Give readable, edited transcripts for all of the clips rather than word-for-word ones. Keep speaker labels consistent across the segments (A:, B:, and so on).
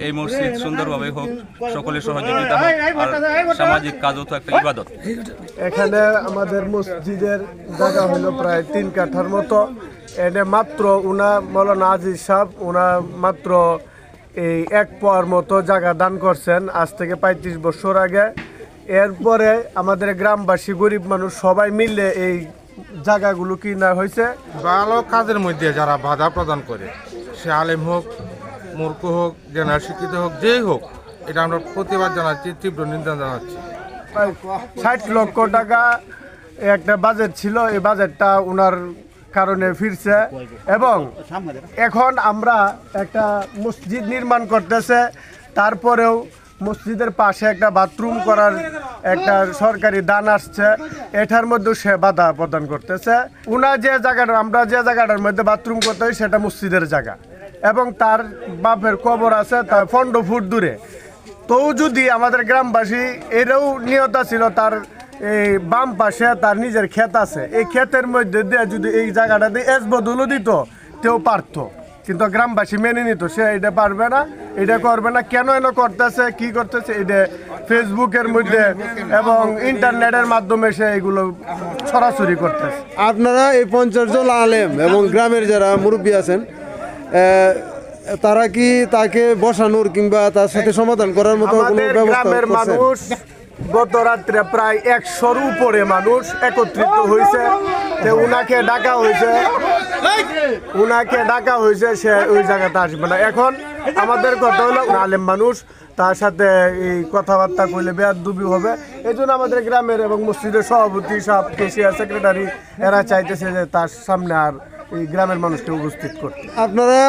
A: এই মসজিদ সুন্দরভাবে হোক, সকলের সহযোগিতা হোক, আর সামাজিক কাজও তো একটা ইবাদত।
B: এখানে আমাদের মসজিদের জায়গা হলো প্রায় 3 কাঠার মতো। এনে মাত্র মৌলানা আজিজ সাহেব মাত্র এই 1 পর মতো জায়গা দান করছেন আজ থেকে 35 বছর আগে। এরপরে আমাদের গ্রামবাসী গরিব মানুষ সবাই মিলে এই জায়গাগুলো কিনা হয়েছে।
C: ভালো কাজের মধ্যে যারা বাধা প্রদান করে, সে আলেম হোক, মূর্খ হোক, জ্ঞান শিক্ষিত হোক, যেই হোক, এটা আমরা প্রতিবাদ জানাচ্ছি, তীব্র নিন্দা জানাচ্ছি।
B: 60 লক্ষ টাকা একটা বাজেট ছিল, এই বাজেটটা ওনার কারণে ফিরছে এবং এখন আমরা একটা মসজিদ নির্মাণ করতেছে। তারপরেও মসজিদের পাশে একটা বাথরুম করার একটা সরকারি দান আসছে, এটার মধ্যেও সে বাধা প্রদান করতেছে। আমরা যে জায়গাটার মধ্যে বাথরুম করতে হয় সেটা মসজিদের জায়গা এবং তার বাপের কবর আছে তার 15 ফুট দূরে। তো যদি আমাদের গ্রামবাসী এরও নিয়ত ছিল, তার এই বাম পাশে তার নিজের ক্ষেত আছে, এই ক্ষেতের মধ্যে দিয়ে যদি এই জায়গাটা দিয়ে বদলও দিত তেও পারত, কিন্তু গ্রামবাসী মেনে নিত। সে এটা পারবে না, এটা করবে না। কেন করতেছে, কি করতেছে, এটা ফেসবুকের মধ্যে এবং ইন্টারনেটের মাধ্যমে সে এগুলো ছড়াছড়ি করতেছে।
D: আপনারা এই 50 জন আলেম এবং গ্রামের যারা মুরব্বী আছেন, তারা কি তাকে বসানোর কিংবা তার সাথে সমাধান করার মতো কোনো ব্যবস্থা
B: গ্রামের মানুষ গত রাত্রে প্রায় 100-র উপরে মানুষ একত্রিত হয়েছে। উনাকে ডাকা হয়েছে, সে ওই জায়গাতে আসবে না। এখন আমাদের কথা হলো আলেম মানুষ, তার সাথে এই কথাবার্তা কইলে বেয়াদবি হবে। এই জন্য আমাদের গ্রামের এবং মসজিদের সভাপতি সাহেব, কেশিয়ার সেক্রেটারি, এরা চাইতেছে যে তার সামনে আর এই গ্রামের মানুষকে উপস্থিত করতে।
D: আপনারা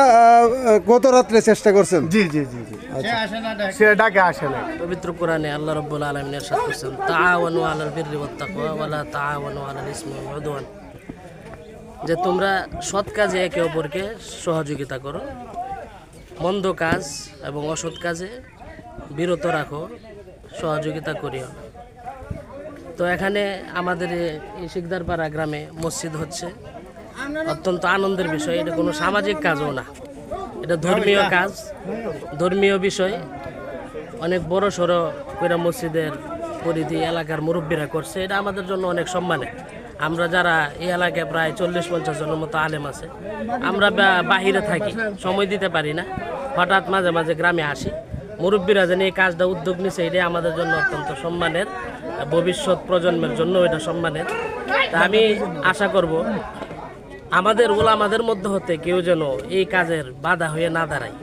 D: গত রাত্রে চেষ্টা করছেন?
B: জি জি জি জি, সে ডাকে আসে না।
E: পবিত্র কোরআনে আল্লাহ রাব্বুল আলামিন ইরশাদ করেছেন, তাআওয়ানু আলাল বিররি ওয়াত তাকওয়া ওয়া লা তাআওয়ানু আলাল ইসমি ওয়াল উদওয়ান, যে তোমরা সৎ কাজে একে অপরকে সহযোগিতা করো, মন্দ কাজ এবং অসৎ কাজে বিরত রাখো, সহযোগিতা করিও না। তো এখানে আমাদের এই শিকদারপাড়া গ্রামে মসজিদ হচ্ছে অত্যন্ত আনন্দের বিষয়। এটা কোনো সামাজিক কাজও না, এটা ধর্মীয় কাজ, ধর্মীয় বিষয়। অনেক বড় সড়ো করে মসজিদের পরিধি এলাকার মুরব্বীরা করছে, এটা আমাদের জন্য অনেক সম্মানের। আমরা যারা এই এলাকায় প্রায় 40-50 জনের মতো আলেম আছে, আমরা বাহিরে থাকি, সময় দিতে পারি না, হঠাৎ মাঝে মাঝে গ্রামে আসি। মুরব্বীরা যেন এই কাজটা উদ্যোগ নিছে, এটাই আমাদের জন্য অত্যন্ত সম্মানের, ভবিষ্যৎ প্রজন্মের জন্য এটা সম্মানের। তা আমি আশা করব আমাদের ওলামাদের মধ্যে হতে কেউ যেন এই কাজের বাধা হয়ে না দাঁড়ায়।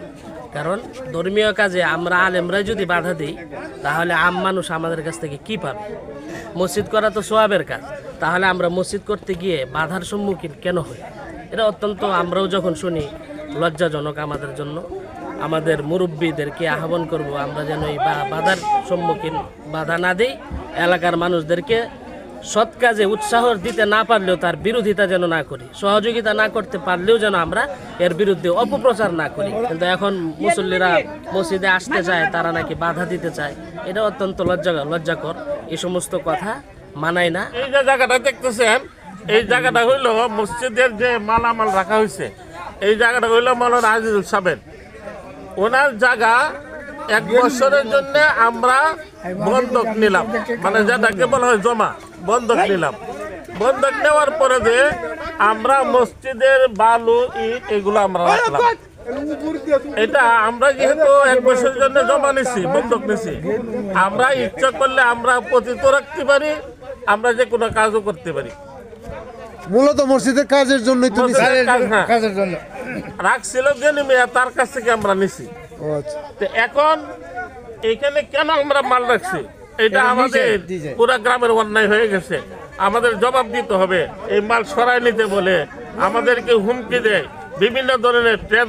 E: কারণ ধর্মীয় কাজে আমরা আলেমরাই যদি বাধা দিই, তাহলে আম মানুষ আমাদের কাছ থেকে কি পাবে? মসজিদ করা তো সোয়াবের কাজ, তাহলে আমরা মসজিদ করতে গিয়ে বাধার সম্মুখীন কেন হই? এটা অত্যন্ত, আমরাও যখন শুনি, লজ্জাজনক আমাদের জন্য। আমাদের মুরব্বীদেরকে আহ্বান করব আমরা যেন এই বাধার সম্মুখীন বাধা না দিই, এলাকার মানুষদেরকে সৎ কাজে উৎসাহ দিতে না পারলেও তার বিরোধিতা যেন না করি, সহযোগিতা না করতে পারলেও যেন আমরা এর বিরুদ্ধে অপপ্রচার না করি। কিন্তু এখন মুসল্লিরা মসজিদে আসতে চায়, তারা নাকি বাধা দিতে চায়, এটা অত্যন্ত লজ্জাকর। এই সমস্ত কথা মানায় না।
F: এই যে জায়গাটা দেখতেছেন, এই জায়গাটা হইল মসজিদের যে মালামাল রাখা হয়েছে, এই জায়গাটা হইল মৌলানা আজিজুল সাহেব, ওনার জায়গা 1 বছরের জন্য আমরা বন্ধক নিলাম, মানে যেটাকে বলা হয় জমা, বন্ধক নিলাম। বন্ধক নেওয়ার পরে যে আমরা মসজিদের বালু ইট এগুলো আমরা রাখলাম। এটা আমরা যেহেতু 1 বছরের জন্য জমা নিছি, বন্ধক নিছি, আমরা ইচ্ছা করলে আমরা পতিত রাখতে পারি, আমরা যে কোনো কাজও করতে পারি।
D: মূলত মসজিদের কাজের জন্যই তো
F: কাজের জন্য রাখছিল গেনি মেয়া, তার কাছ থেকে আমরা নিছি। তো এখন এখানে কেন আমরা মাল রাখছি, এটা আমাদের পুরা গ্রামের অন্যায় হয়ে গেছে। আমাদের জবাব দিতে হবে। এই মাল সরাই নিতে বলে আমাদেরকে হুমকি দেয়, বিভিন্ন ধরনের ট্রেন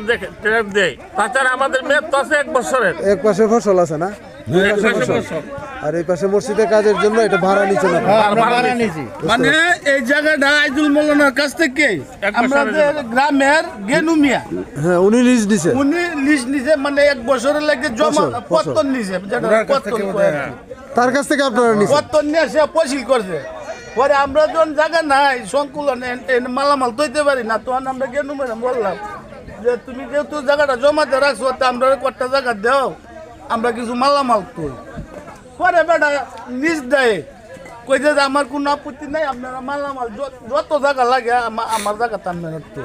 F: দেয়। তাছাড়া আমাদের মেয়াদ তো আছে 1 বছরের।
D: এক পাশে ফসল আছে না, আর এই পাশে মসজিদের কাজের জন্য এটা ভাড়া নিচ্ছে না।
G: মানে এই জায়গাটা আইজুল মৌলানার কাছ থেকে আমাদের গ্রামের গেনু মিয়া,
D: হ্যাঁ, উনি লিজ দিছে,
G: মানে 1 বছরের লাগে জমা পত্তন নিছে,
D: তার কাছ থেকে আপনারা নিছেন।
G: পত্তন নিয়ে সে পশিল করছে। পরে আমরা যখন জায়গা নাই সংকুলন মালামাল তৈতে পারি না, তখন আমরা গেনু মিয়া বললাম যে তুমি যেহেতু জায়গাটা জমাতে রাখছো তা আমরা কটা জায়গা দাও, আমরা কিছু মালামাল তুই পরে বেটা নিজ দেয় কই যে আমার কোনো আপত্তি নাই, আপনারা মালামাল যত জায়গা লাগে আমার জায়গা তার তো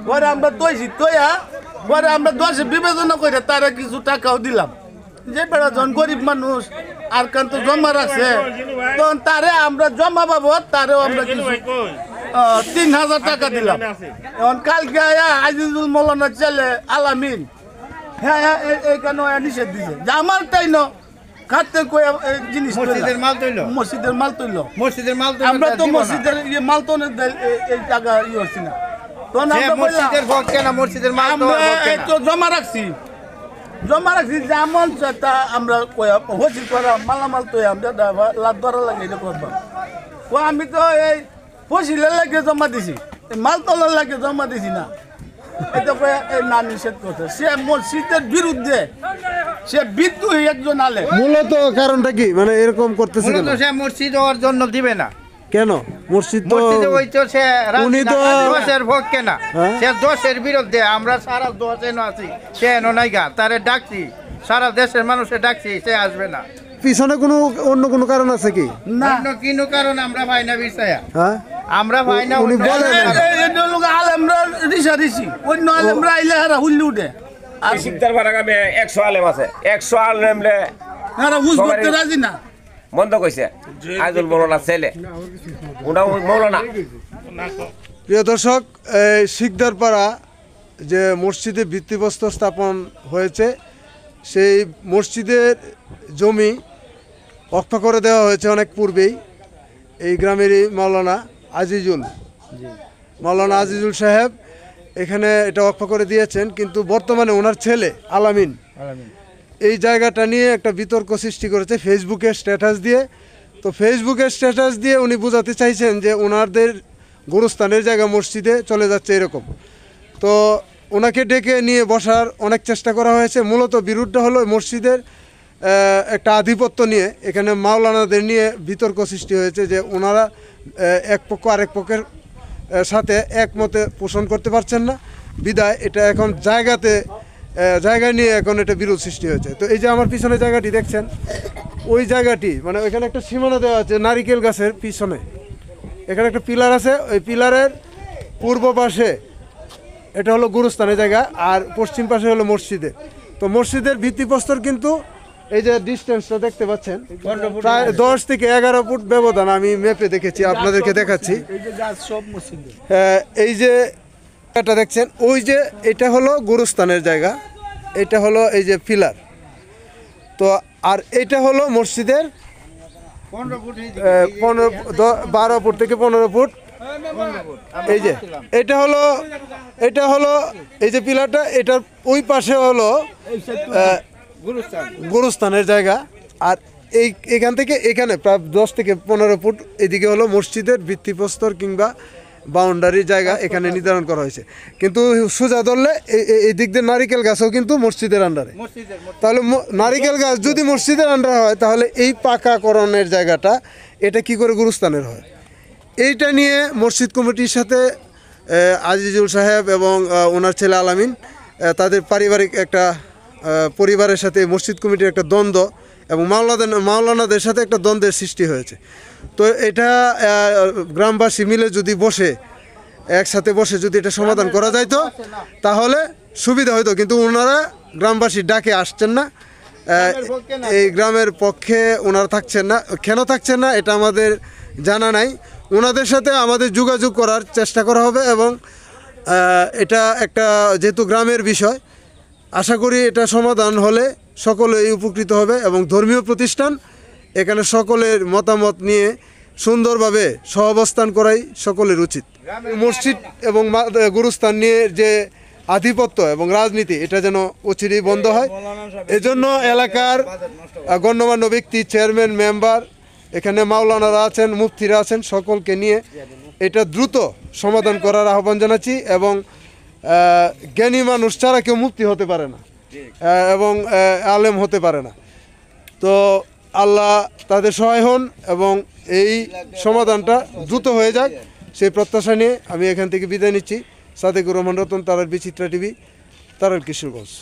G: পরে আমরা তৈছি তৈয়া পরে আমরা 10 বিবেচনা করে তারা কিছু টাকাও দিলাম, যে বেড়া যখন গরিব মানুষ আর কান তো জমা রাখছে তখন তারে আমরা জমা পাবো, তারেও আমরা কিছু 3000 টাকা দিলাম। এখন কালকে আজিজুল মৌলানার ছেলে আলামিন হ্যাঁ এইখানে নিষেধ দিছে যে আমার তাই ন খাতে কই জিনিস মসজিদের মাল তৈল আমরা তো মসজিদের মাল তো এই টাকা হচ্ছে না, তখন আমরা তো জমা রাখছি যে আমল তা আমরা হসিল করা মালামাল তো আমরা লাভ ধরা লাগে এটা করবো। আমি তো এই ফসিলের লাগে জমা দিছি, মাল তোলার লাগে জমা দিছি না, এটা না নিষেধ করছে। সে মসজিদের বিরুদ্ধে সে বিদ্রোহী একজন আলে।
D: মূলত কারণটা কি, মানে এরকম করতেছে কেন?
H: সে মসজিদ ওর জন্য দিবে না
D: কেন? মসজিদ তো
H: ওই তো সে
D: উনি তো
H: দোষের ভোগ কেনা, সে দোষের বিরুদ্ধে আমরা সারা দোষ এনে আছি, সে এনো নাই গা, তারে ডাকছি, সারা দেশের মানুষে ডাকছি, সে আসবে না।
D: পিছনে কোনো অন্য কোনো কারণ আছে কি?
H: না অন্য কিনো কারণ আমরা ভাই না বিষয়া,
D: হ্যাঁ
H: আমরা ভাই না
D: উনি বলেন
G: আলেমরা ঋষা ঋষি অন্য আলেমরা আইলে হারা হুল্লি উঠে আর
I: শিকদার বারাগামে 100 আলেম আছে, 100 আলেমরে
G: হারা হুজ করতে রাজি না,
I: বন্ধ কইছে আইজুল মৌলানা ছেলে উনা মৌলানা।
D: প্রিয় দর্শক, এই শিকদারপাড়া যে মসজিদে ভিত্তিপ্রস্তর স্থাপন হয়েছে, সেই মসজিদের জমি অক্ষ করে দেওয়া হয়েছে অনেক পূর্বেই এই গ্রামেরই মাওলানা আজিজুল সাহেব এখানে এটা অক্ষ করে দিয়েছেন, কিন্তু বর্তমানে ওনার ছেলে আলামিন এই জায়গাটা নিয়ে একটা বিতর্ক সৃষ্টি করেছে ফেসবুকে স্ট্যাটাস দিয়ে। তো ফেসবুকে স্ট্যাটাস দিয়ে উনি বোঝাতে চাইছেন যে ওনাদের গুরুস্থানের জায়গা মসজিদে চলে যাচ্ছে এরকম। তো ওনাকে ডেকে নিয়ে বসার অনেক চেষ্টা করা হয়েছে। মূলত বিরুদ্ধ হলো মসজিদের একটা আধিপত্য নিয়ে, এখানে মাওলানাদের নিয়ে বিতর্ক সৃষ্টি হয়েছে যে ওনারা এক পক্ষ আরেক পক্ষের সাথে একমতে পোষণ করতে পারছেন না, বিদায় এটা এখন জায়গা নিয়ে এখন এটা বিরোধ সৃষ্টি হয়েছে। তো এই যে আমার পিছনে জায়গাটি দেখছেন, ওই জায়গাটি মানে ওইখানে একটা সীমানা দেওয়া আছে নারিকেল গাছের পিছনে, এখানে একটা পিলার আছে, ওই পিলারের পূর্ব পাশে এটা হলো গুরুস্থানের জায়গা আর পশ্চিম পাশে হলো মসজিদে। তো মসজিদের ভিত্তিপ্রস্তর কিন্তু এই যে ডিস্টেন্সটা দেখতে পাচ্ছেন প্রায় 10 থেকে 11 ফুট ব্যবধান, আমি ম্যাপে দেখেছি, আপনাদেরকে দেখাচ্ছি। এই যে এটা দেখছেন, ওই যে এটা হলো গুরুস্থানের জায়গা, এটা হলো এই যে পিলার। তো আর এটা হলো মসজিদের 12 ফুট থেকে 15 ফুট। এই যে এটা হলো এই যে পিলারটা, এটার ওই পাশে হলো গুরুস্থানের জায়গা, আর এখান থেকে এখানে প্রায় 10 থেকে 15 ফুট এদিকে হলো মসজিদের ভিত্তিপ্রস্তর কিংবা বাউন্ডারির জায়গা এখানে নির্ধারণ করা হয়েছে। কিন্তু সোজা ধরলে এই দিক দিয়ে নারিকেল গাছও কিন্তু মসজিদের আন্ডারে। তাহলে নারিকেল গাছ যদি মসজিদের আন্ডারে হয় তাহলে এই পাকাকরণের জায়গাটা এটা কি করে গুরুস্থানের হয়? এইটা নিয়ে মসজিদ কমিটির সাথে আজিজুল সাহেব এবং ওনার ছেলে আলামিন তাদের পারিবারিক একটা পরিবারের সাথে মসজিদ কমিটির একটা দ্বন্দ্ব এবং মাওলানাদের সাথে একটা দ্বন্দ্বের সৃষ্টি হয়েছে। তো এটা গ্রামবাসী মিলে যদি একসাথে বসে যদি এটা সমাধান করা যাইতো তাহলে সুবিধা হইতো, কিন্তু ওনারা গ্রামবাসী ডাকে আসছেন না, এই গ্রামের পক্ষে ওনারা থাকছেন না। কেন থাকছেন না এটা আমাদের জানা নাই। ওনাদের সাথে আমাদের যোগাযোগ করার চেষ্টা করা হবে এবং এটা একটা যেহেতু গ্রামের বিষয়, আশা করি এটা সমাধান হলে সকলেই উপকৃত হবে এবং ধর্মীয় প্রতিষ্ঠান এখানে সকলের মতামত নিয়ে সুন্দরভাবে সহাবস্থান করাই সকলের উচিত। মসজিদ এবং গুরুস্থান নিয়ে যে আধিপত্য এবং রাজনীতি এটা যেন অচিরেই বন্ধ হয়, এজন্য এলাকার গণ্যমান্য ব্যক্তি, চেয়ারম্যান, মেম্বার, এখানে মাওলানারা আছেন, মুফতিরা আছেন, সকলকে নিয়ে এটা দ্রুত সমাধান করার আহ্বান জানাচ্ছি। এবং জ্ঞানী মানুষ ছাড়া কেউ মুফতি হতে পারে না এবং আলেম হতে পারে না। তো আল্লাহ তাদের সহায় হন এবং এই সমাধানটা দ্রুত হয়ে যাক সেই প্রত্যাশা নিয়ে আমি এখান থেকে বিদায় নিচ্ছি। সাদেকুর রহমান রতন, তারার বিচিত্রা টিভি, তারার কিশোরগঞ্জ।